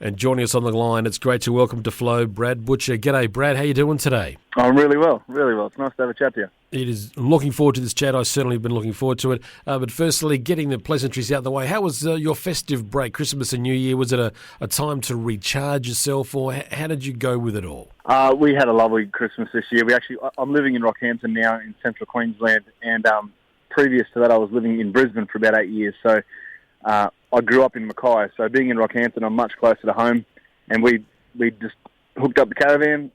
And joining us on the line, it's great to welcome to Flow Brad Butcher. G'day, Brad. How you doing today? I'm really well, really well. It's nice to have a chat to you. It is. I'm looking forward to this chat. I certainly have been looking forward to it. But firstly, getting the pleasantries out of the way, how was your festive break, Christmas and New Year? Was it a time to recharge yourself, or how did you go with it all? We had a lovely Christmas this year. I'm living in Rockhampton now in central Queensland, and previous to that I was living in Brisbane for about 8 years. So I grew up in Mackay, so being in Rockhampton, I'm much closer to home, and we just hooked up the caravan,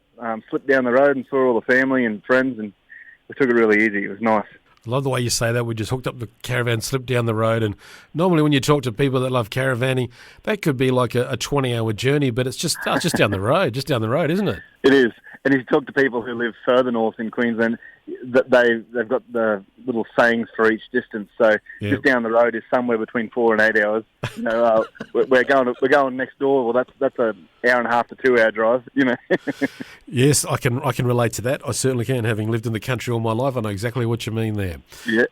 slipped down the road and saw all the family and friends, and we took it really easy. It was nice. I love the way you say that. We just hooked up the caravan, slipped down the road, and normally when you talk to people that love caravanning, that could be like a 20-hour journey, but it's just down the road, isn't it? It is. And if you talk to people who live further north in Queensland, they've got the little sayings for each distance. So just down the road is somewhere between 4 and 8 hours. You know, we're going next door. Well, that's an hour and a half to 2 hour drive. You know. Yes, I can relate to that. I certainly can. Having lived in the country all my life, I know exactly what you mean there. Yeah.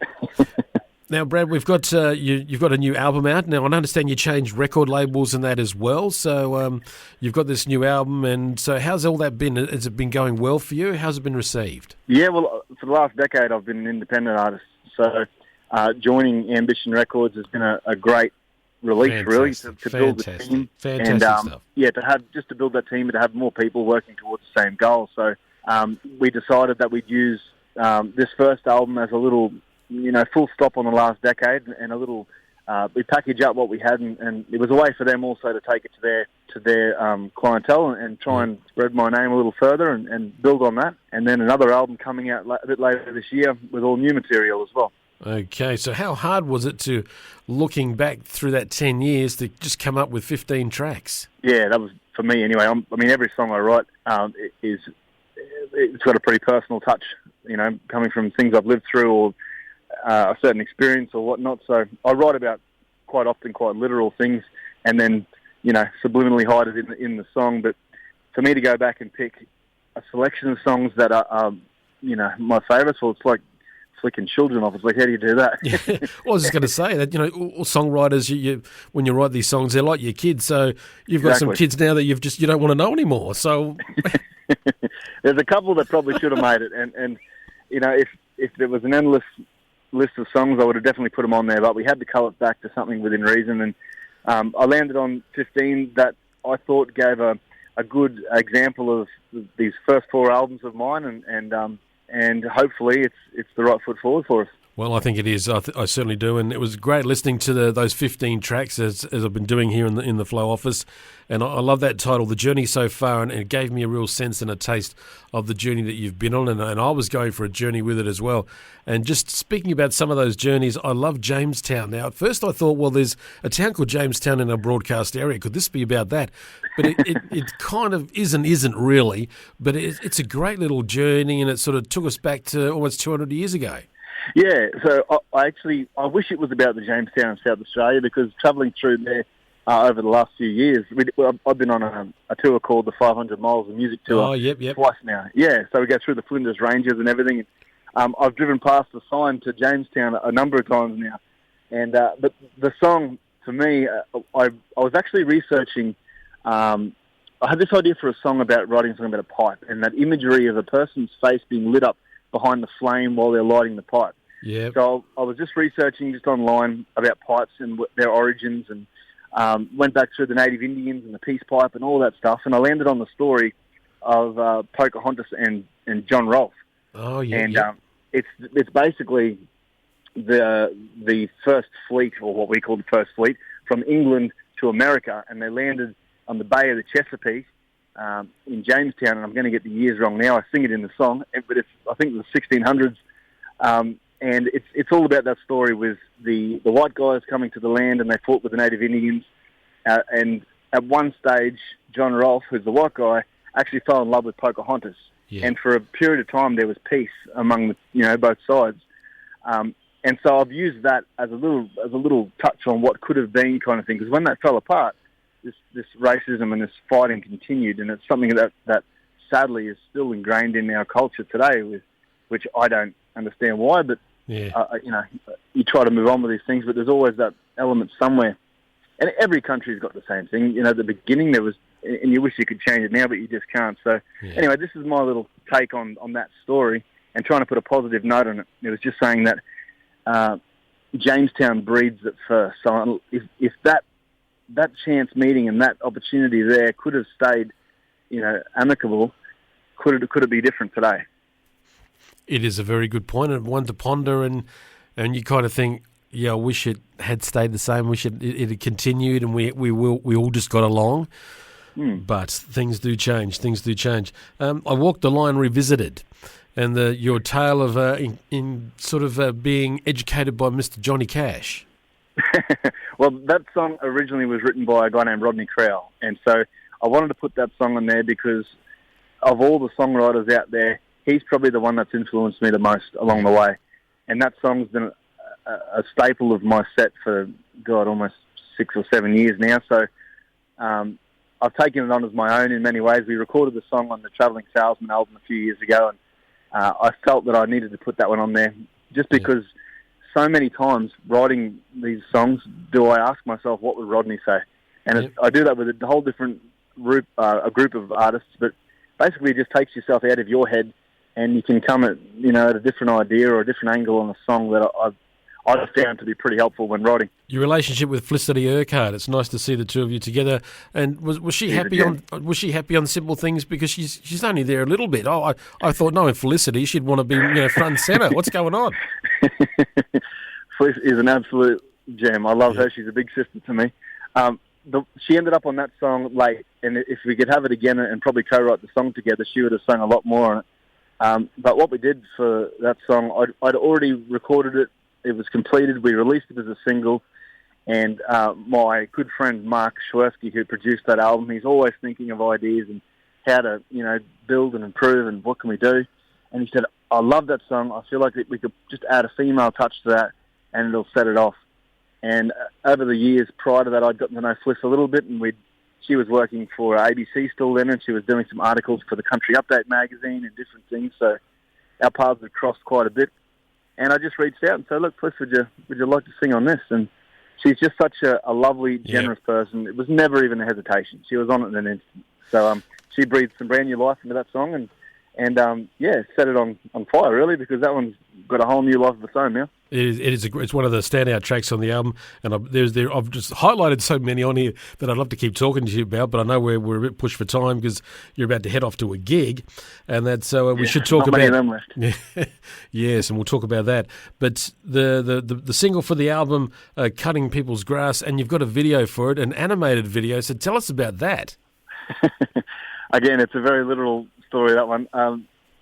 Now, Brad, we've got you've got a new album out. Now, I understand you changed record labels and that as well. So you've got this new album, and so how's all that been? Has it been going well for you? How's it been received? Yeah, well, for the last decade, I've been an independent artist. So joining Ambition Records has been a great relief, really, to build the team. Fantastic stuff. Yeah, to build that team and to have more people working towards the same goal. So we decided that we'd use this first album as a little, full stop on the last decade, and a little. We package up what we had, and it was a way for them also to take it to their clientele and try and spread my name a little further and build on that. And then another album coming out a bit later this year with all new material as well. Okay, so how hard was it to, looking back through that 10 years, to just come up with 15 tracks? Yeah, that was, for me anyway. Every song I write it's got a pretty personal touch, coming from things I've lived through or a certain experience or whatnot. So I write about quite often quite literal things, and then subliminally hide it in the song. But for me to go back and pick a selection of songs that are my favourites, well, it's like flicking children off. It's like, how do you do that? Yeah. Well, I was just going to say that all songwriters, you when you write these songs, they're like your kids. So you've got some kids now that you don't want to know anymore. So there's a couple that probably should have made it, and if there was an endless list of songs, I would have definitely put them on there, but we had to cull it back to something within reason, and I landed on 15 that I thought gave a good example of these first 4 albums of mine, and hopefully it's the right foot forward for us. Well, I think it is. I certainly do, and it was great listening to those 15 tracks as I've been doing here in the Flow office, and I love that title, The Journey So Far, and it gave me a real sense and a taste of the journey that you've been on, and I was going for a journey with it as well. And just speaking about some of those journeys, I love Jamestown. Now, at first I thought, well, there's a town called Jamestown in a broadcast area. Could this be about that? But it kind of isn't really, but it's a great little journey, and it sort of took us back to almost 200 years ago. Yeah, so I wish it was about the Jamestown in South Australia, because travelling through there over the last few years, I've been on a tour called the 500 Miles of Music Tour. Oh, yep. Twice now. Yeah, so we go through the Flinders Ranges and everything. I've driven past the sign to Jamestown a number of times now. And but the song, for me, I was actually researching. I had this idea for a song about writing something about a pipe, and that imagery of a person's face being lit up behind the flame while they're lighting the pipe. Yeah. So I was just researching online about pipes and their origins, and went back through the Native Indians and the peace pipe and all that stuff, and I landed on the story of Pocahontas and John Rolfe. Oh yeah. And it's basically the first fleet, or what we call the first fleet, from England to America, and they landed on the Bay of the Chesapeake. In Jamestown, and I'm going to get the years wrong now. I sing it in the song, but I think it was the 1600s, and it's all about that story with the white guys coming to the land, and they fought with the Native Indians, and at one stage, John Rolfe, who's the white guy, actually fell in love with Pocahontas, and for a period of time there was peace among both sides, and so I've used that as a little touch on what could have been kind of thing, because when that fell apart, this racism and this fighting continued, and it's something that sadly is still ingrained in our culture today, which I don't understand why, but you try to move on with these things, but there's always that element somewhere. and every country's got the same thing. You know, at the beginning there was, and you wish you could change it now, but you just can't. So anyway, this is my little take on that story, and trying to put a positive note on it. It was just saying that Jamestown breeds it first. So if that chance meeting and that opportunity there could have stayed, you know, amicable, could it be different today? It is a very good point, and one to ponder, and you kind of think, yeah, I wish it had stayed the same. Wish it had continued, and we all just got along. But things do change. I Walked the Line Revisited, and your tale of in sort of being educated by Mr. Johnny Cash. Well, that song originally was written by a guy named Rodney Crowell, and so I wanted to put that song on there because of all the songwriters out there, he's probably the one that's influenced me the most along the way. And that song's been a staple of my set for, almost 6 or 7 years now. So I've taken it on as my own in many ways. We recorded the song on the Travelling Salesman album a few years ago, and I felt that I needed to put that one on there just because so many times writing these songs, do I ask myself, what would Rodney say? And I do that with a whole different group of artists, but basically it just takes yourself out of your head, and you can come at a different idea or a different angle on a song that I've found to be pretty helpful when writing. Your relationship with Felicity Urquhart, it's nice to see the two of you together. And was she happy on simple things, because she's only there a little bit? I thought, knowing Felicity, she'd want to be front and centre. What's going on? Felicity is an absolute gem. I love her. She's a big sister to me. She ended up on that song late, and if we could have it again and probably co-write the song together, she would have sung a lot more on it. But what we did for that song, I'd already recorded it. It was completed. We released it as a single, and my good friend Mark Schwersky, who produced that album, he's always thinking of ideas and how to, build and improve and what can we do. And he said, I love that song. I feel like we could just add a female touch to that, and it'll set it off. And over the years prior to that, I'd gotten to know Fliss a little bit, and she was working for ABC still then, and she was doing some articles for the Country Update magazine and different things. So our paths had crossed quite a bit. And I just reached out and said, look, Fliss, would you like to sing on this? And she's just such a lovely, generous person. It was never even a hesitation. She was on it in an instant. So she breathed some brand new life into that song, and set it on fire, really, because that one's got a whole new life of its own now. It's one of the standout tracks on the album, and I've just highlighted so many on here that I'd love to keep talking to you about, but I know we're a bit pushed for time because you're about to head off to a gig, and that's so we should talk about. Many of them left. Yes, and we'll talk about that. But the single for the album, "Cutting People's Grass," and you've got a video for it, an animated video. So tell us about that. Again, it's a very literal story, that one.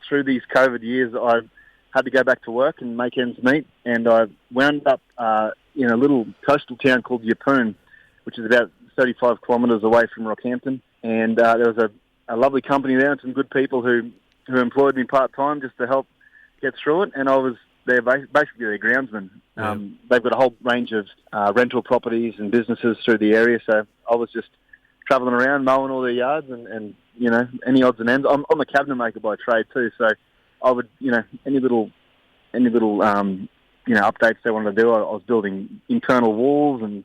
Through these COVID years, I've had to go back to work and make ends meet, and I wound up in a little coastal town called Yeppoon, which is about 35 kilometres away from Rockhampton. And there was a lovely company there and some good people who employed me part-time just to help get through it, and I was there basically their groundsman. They've got a whole range of rental properties and businesses through the area, so I was just travelling around, mowing all their yards and any odds and ends. I'm a cabinet maker by trade too, so I would, any little updates they wanted to do, I was building internal walls and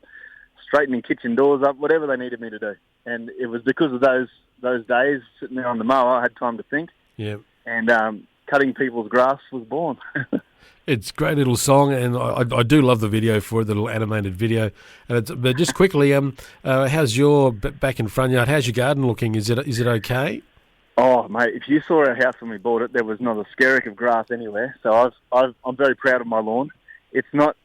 straightening kitchen doors up, whatever they needed me to do. And it was because of those days sitting there on the mower, I had time to think. Yeah. And Cutting People's Grass was born. It's a great little song, and I do love the video for it, the little animated video. But just quickly, how's your back and front yard? How's your garden looking? Is it okay? Oh, mate! If you saw our house when we bought it, there was not a skerrick of grass anywhere. So I'm very proud of my lawn. It's not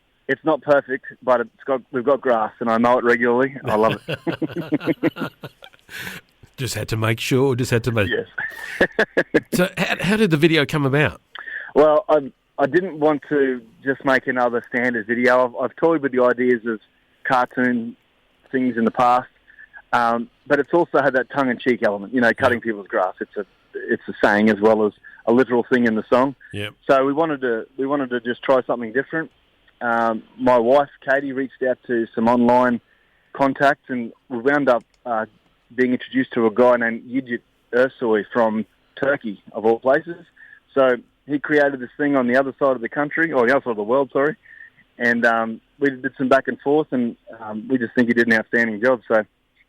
perfect, but we've got grass, and I mow it regularly. I love it. Just had to make sure. Yes. So how did the video come about? Well, I didn't want to just make another standard video. I've toyed with the ideas of cartoon things in the past, but it's also had that tongue-in-cheek element. Cutting people's grass. It's a saying as well as a literal thing in the song. Yep. So we wanted to just try something different. My wife Katie reached out to some online contacts, and we wound up being introduced to a guy named Yigit Ersoy from Turkey, of all places. So he created this thing on the other side of the country, or the other side of the world, sorry. and we did some back and forth, and we just think he did an outstanding job. So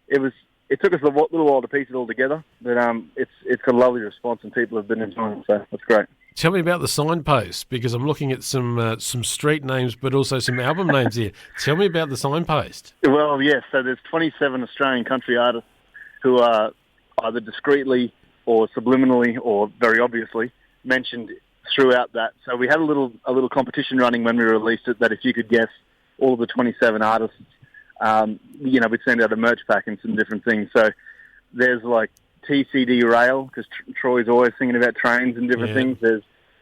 it took us a little while to piece it all together, but it's got a lovely response, and people have been enjoying it, so that's great. Tell me about the signpost, because I'm looking at some street names, but also some album names here. Tell me about the signpost. Well, yes. So there's 27 Australian country artists who are either discreetly or subliminally or very obviously mentioned throughout that. So we had a little competition running when we released it, that if you could guess all of the 27 artists, we'd send out a merch pack and some different things. So there's like TCD Rail, because Troy's always singing about trains and different things.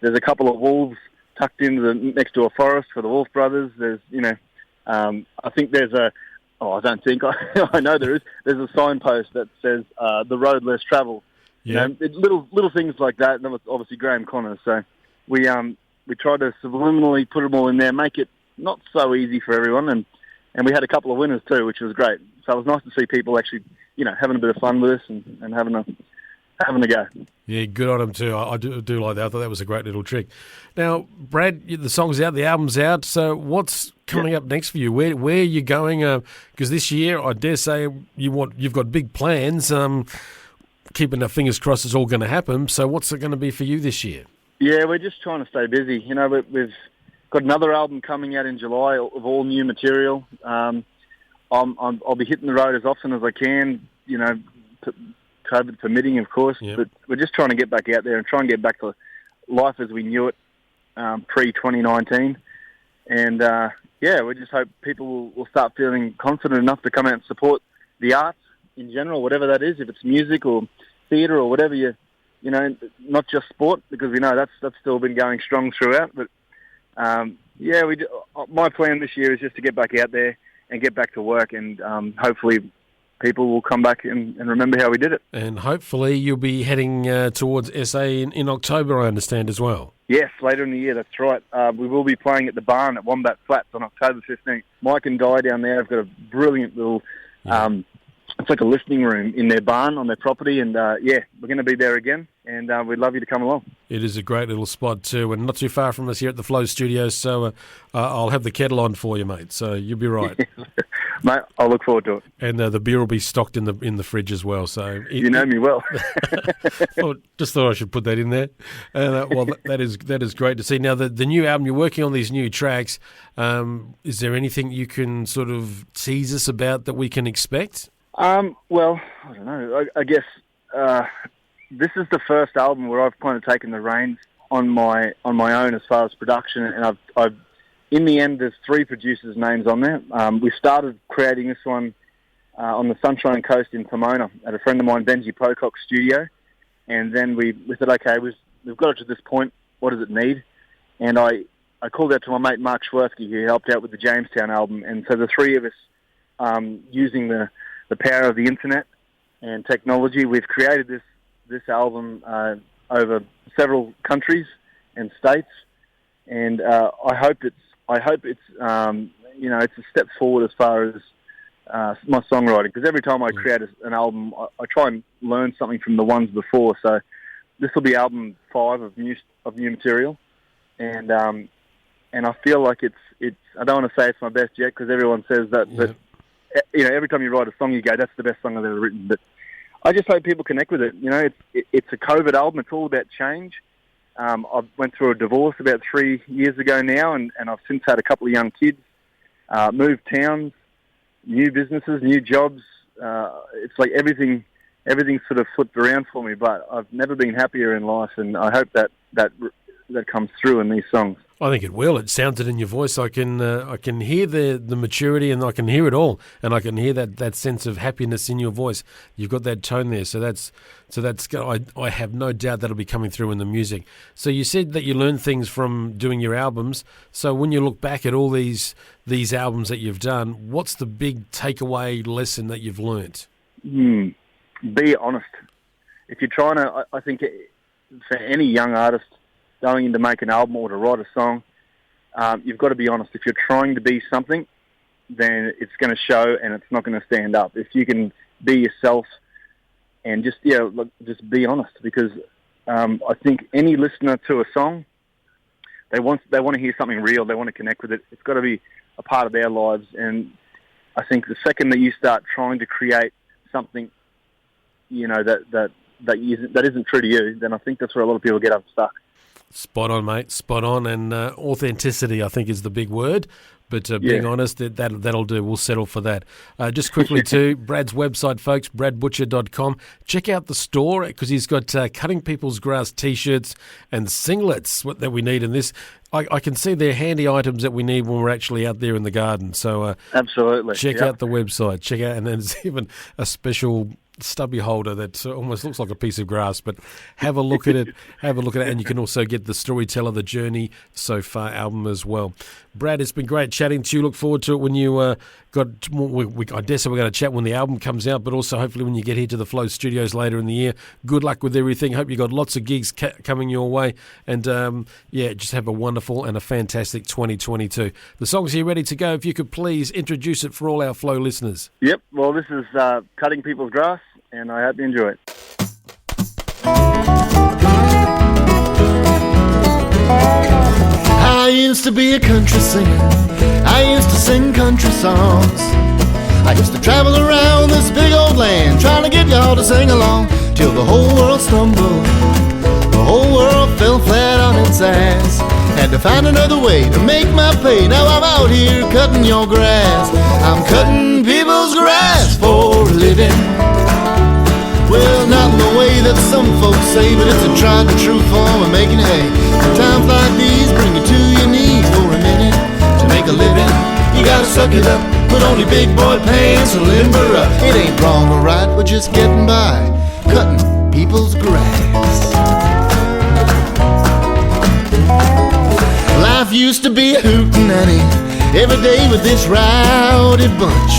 There's a couple of wolves tucked into next to a forest for the Wolf Brothers. There's, I think there's I know there is. There's a signpost that says the road less travelled. Yeah. Little things like that. And then it's obviously Graham Connors. So we tried to subliminally put them all in there, make it not so easy for everyone, and we had a couple of winners too, which was great. So it was nice to see people actually, having a bit of fun with us and having a go. Yeah, good on them too. I do like that. I thought that was a great little trick. Now, Brad, the song's out, the album's out. So what's coming up next for you? Where are you going? Because this year, I dare say, you've got big plans. Keeping our fingers crossed it's all going to happen. So what's it going to be for you this year? Yeah, we're just trying to stay busy. We've got another album coming out in July of all new material. I'll be hitting the road as often as I can, COVID permitting, of course. Yep. But we're just trying to get back out there and try and get back to life as we knew it pre-2019. And, we just hope people will start feeling confident enough to come out and support the arts in general, whatever that is, if it's music or theatre or whatever not just sport, because we know that's still been going strong throughout. But my plan this year is just to get back out there and get back to work, and hopefully people will come back and remember how we did it. And hopefully you'll be heading towards SA in October, I understand, as well. Yes, later in the year, that's right. We will be playing at the Barn at Wombat Flats on October 15th. Mike and Di down there have got a brilliant little... it's like a listening room in their barn on their property, and we're going to be there again, and we'd love you to come along. It is a great little spot too, and not too far from us here at the Flow Studios, so I'll have the kettle on for you, mate, so you'll be right. Mate, I'll look forward to it. And the beer will be stocked in the fridge as well. So you know me well. Just thought I should put that in there. That is great to see. Now, the new album, you're working on these new tracks. Is there anything you can sort of tease us about that we can expect? Well, I don't know. I guess this is the first album where I've kind of taken the reins on my own as far as production, and I've in the end, there's 3 producers' names on there. We started creating this one on the Sunshine Coast in Pomona at a friend of mine, Benji Pocock's studio, and then we said, okay, we've got it to this point. What does it need? And I called out to my mate Mark Schwersky, who helped out with the Jamestown album, and so the 3 of us, using the power of the internet and technology, we've created this album over several countries and states, and I hope it's it's a step forward as far as my songwriting, because every time I create an album, I try and learn something from the ones before. So this will be album 5 of new material, and I feel like it's. I don't want to say it's my best yet, because everyone says that, but every time you write a song, you go, that's the best song I've ever written. But I just hope people connect with it. It's a COVID album. It's all about change. I went through a divorce about 3 years ago now, and I've since had a couple of young kids, moved towns, new businesses, new jobs. It's like everything sort of flipped around for me, but I've never been happier in life, and I hope that comes through in these songs. I think it will. It sounds it in your voice. I can hear the maturity, and I can hear it all, and I can hear that sense of happiness in your voice. You've got that tone there, so that's. I have no doubt that'll be coming through in the music. So you said that you learn things from doing your albums. So when you look back at all these albums that you've done, what's the big takeaway lesson that you've learnt? Be honest. If you're trying to, I think for any young artist going in to make an album or to write a song, you've got to be honest. If you're trying to be something, then it's going to show, and it's not going to stand up. If you can be yourself and just be honest, because I think any listener to a song they want to hear something real. They want to connect with it. It's got to be a part of their lives. And I think the second that you start trying to create something, that isn't true to you, then I think that's where a lot of people get unstuck. Spot on, mate. Spot on. And authenticity, I think, is the big word. But being honest, that'll do. We'll settle for that. Just quickly, too, Brad's website, folks, bradbutcher.com. Check out the store because he's got Cutting People's Grass T-shirts and singlets that we need in this. I can see they're handy items that we need when we're actually out there in the garden. So absolutely, check out the website. Check out, and there's even a special stubby holder that almost looks like a piece of grass, but have a look at it. And you can also get the Storyteller, The Journey So Far album as well. Brad, it's been great chatting to you. Look forward to it when you I guess we're going to chat when the album comes out, but also hopefully when you get here to the Flow Studios later in the year. Good luck with everything. Hope you got lots of gigs coming your way, and just have a wonderful and a fantastic 2022. The song's here ready to go. If you could please introduce it for all our Flow listeners. Yep. Well, this is Cutting People's Grass, and I hope you enjoy it. I used to be a country singer. I used to sing country songs. I used to travel around this big old land trying to get y'all to sing along, till the whole world stumbled. The whole world fell flat on its ass. Had to find another way to make my pay. Now I'm out here cutting your grass. I'm cutting people's grass for a living. Well, not in the way that some folks say, but it's a tried and true form of making hay. And times like these bring you to your knees for a minute. To make a living, you gotta suck it up, put on your big boy pants and limber up. It ain't wrong or right, we're just getting by, cutting people's grass. Life used to be a hootenanny, every day with this rowdy bunch.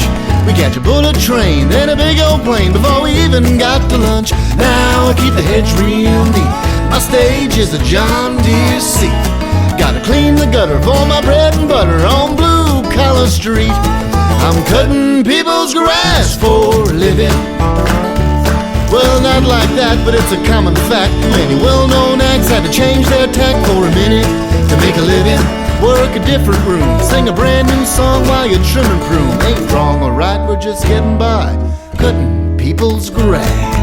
We catch a bullet train, then a big old plane before we even got to lunch. Now I keep the hedge real neat. My stage is a John Deere seat. Gotta clean the gutter for my bread and butter on Blue Collar Street. I'm cutting people's grass for a living. Well, not like that, but it's a common fact. Many well-known acts had to change their tack for a minute to make a living. Work a different room, sing a brand new song while you're trimming prune. Ain't wrong or right, we're just getting by, cutting people's grass.